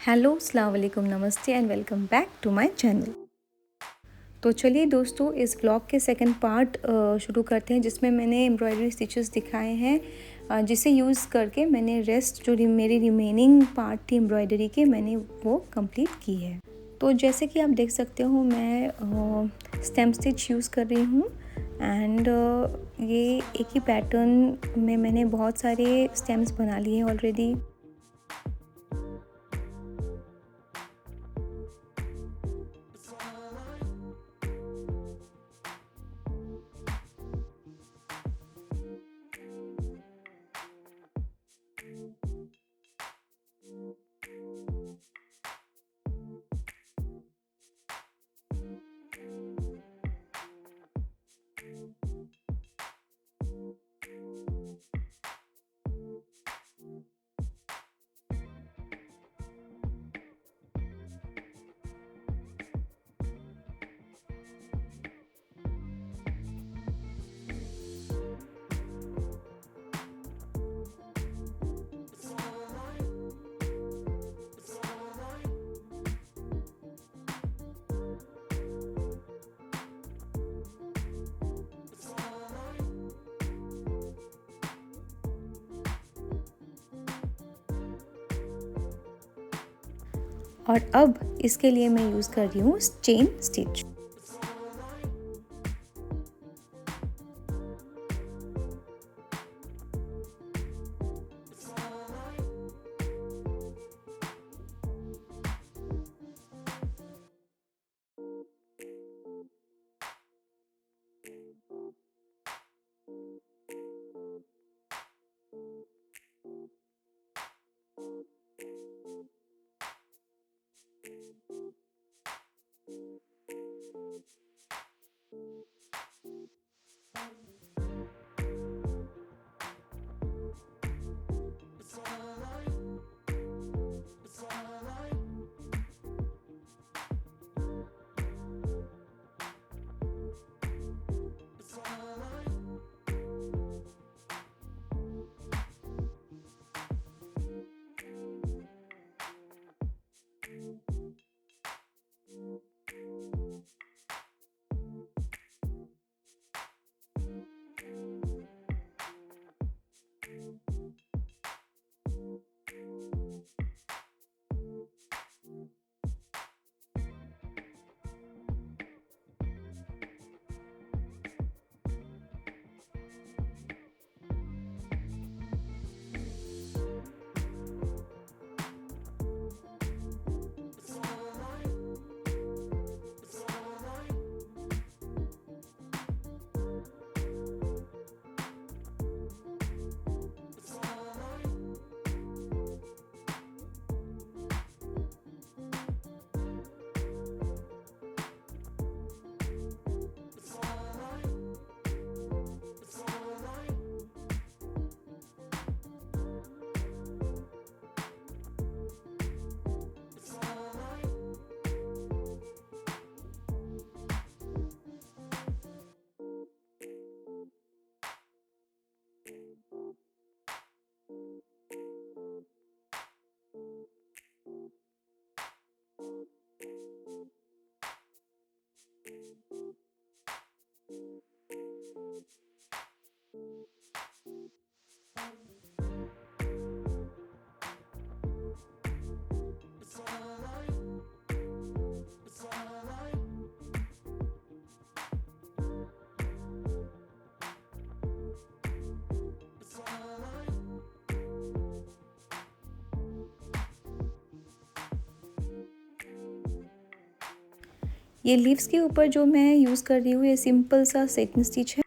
Hello, अस्सलाम वालेकुम, नमस्ते and welcome back to my channel. तो चलिए दोस्तों, इस व्लॉग के सेकंड पार्ट शुरू करते हैं, जिसमें मैंने एम्ब्रॉयडरी स्टिचेस दिखाए हैं, जिसे यूज़ करके मैंने रेस्ट जो मेरी रिमेनिंग पार्ट थी एम्ब्रॉयडरी के, मैंने वो कंप्लीट की है। तो जैसे कि आप देख सकते हो, मैं स्टेम स्टिच यूज़ कर रही हूँ एंड ये एक ही पैटर्न में मैंने बहुत सारे स्टेम्स बना लिए हैं ऑलरेडी। और अब इसके लिए मैं यूज़ कर रही हूँ चेन स्टिच। ये लीव्स के ऊपर जो मैं यूज़ कर रही हूँ, ये सिंपल सा सेटिन स्टिच है।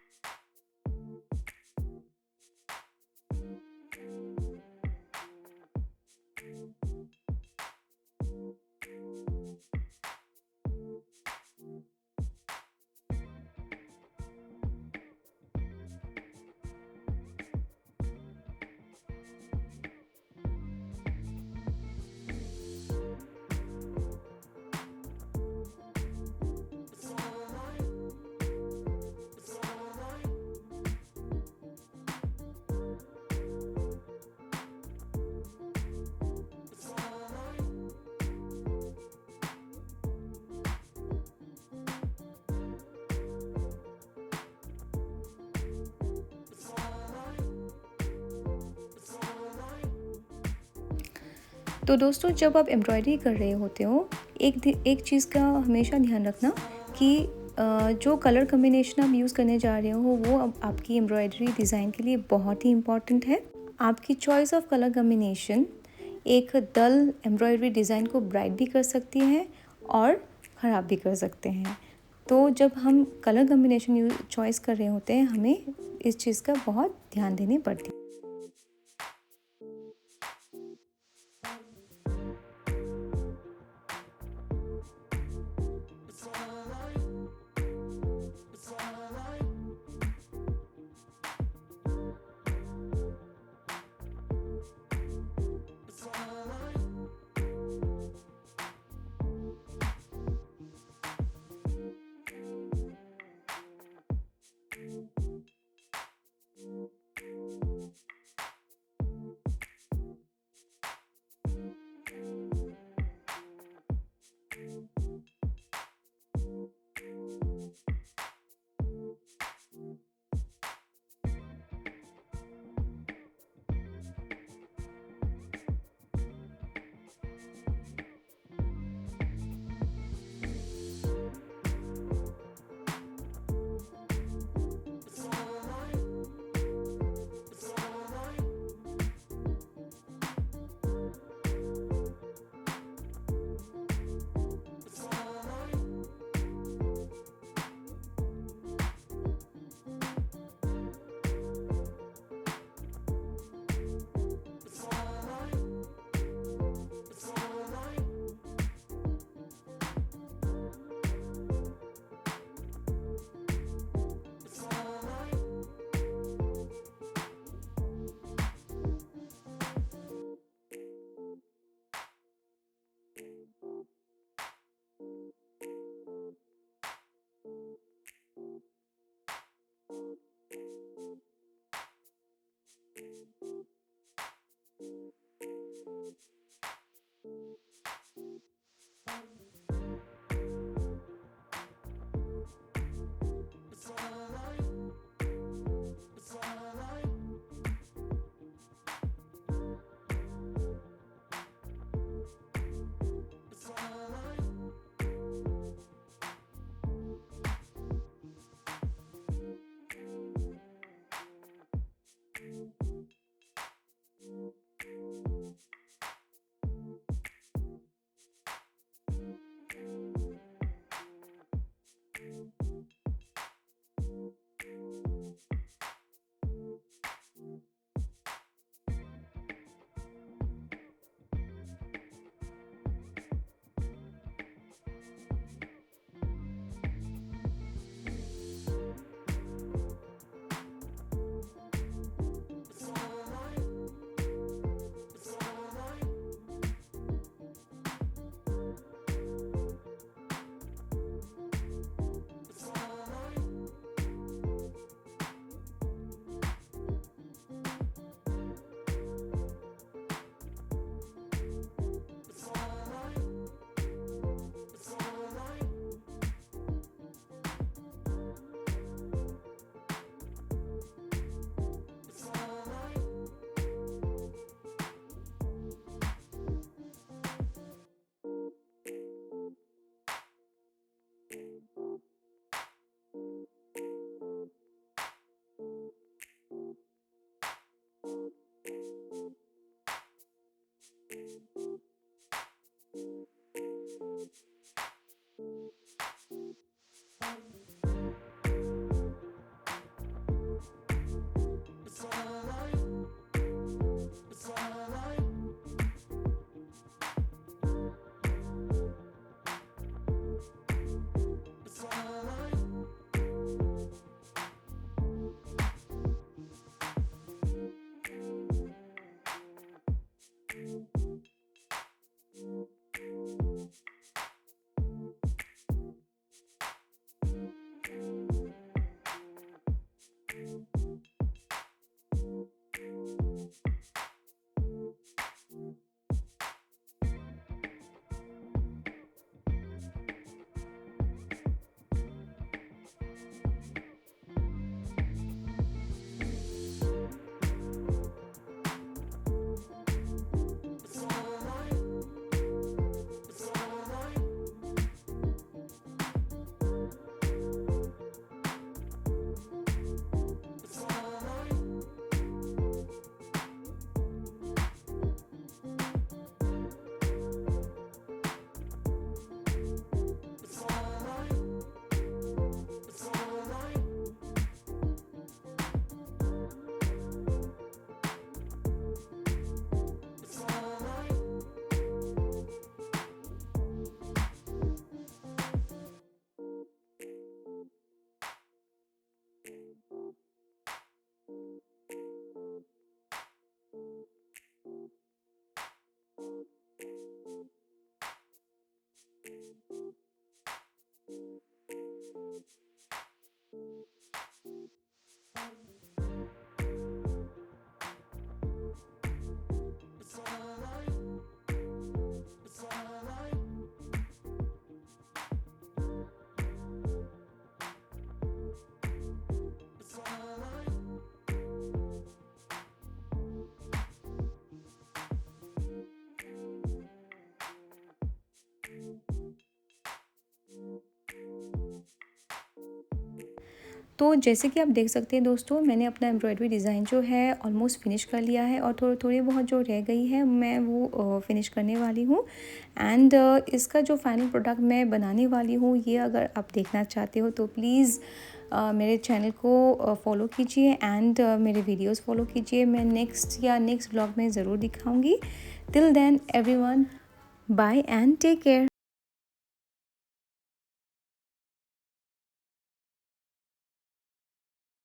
तो दोस्तों जब आप एम्ब्रॉयडरी कर रहे होते हो, एक चीज़ का हमेशा ध्यान रखना कि जो कलर कम्बिनेशन आप यूज़ करने जा रहे हो वो अब आपकी एम्ब्रॉयडरी डिज़ाइन के लिए बहुत ही इम्पॉर्टेंट है। आपकी चॉइस ऑफ कलर कम्बिनेशन एक डल एम्ब्रॉयडरी डिज़ाइन को ब्राइट भी कर सकती है और ख़राब भी कर सकते हैं। तो जब हम कलर कम्बिनेशन चॉइस कर रहे होते हैं, हमें इस चीज़ का बहुत ध्यान देनी पड़ती है। तो जैसे कि आप देख सकते हैं दोस्तों, मैंने अपना एम्ब्रॉयडरी डिज़ाइन जो है ऑलमोस्ट फिनिश कर लिया है और थोड़ी बहुत जो रह गई है मैं वो फिनिश करने वाली हूँ। एंड इसका जो फाइनल प्रोडक्ट मैं बनाने वाली हूँ, ये अगर आप देखना चाहते हो तो प्लीज़ मेरे चैनल को फॉलो कीजिए एंड मेरे वीडियोस फॉलो कीजिए। मैं नेक्स्ट ब्लॉग में ज़रूर दिखाऊंगी। Till then everyone, bye and take care.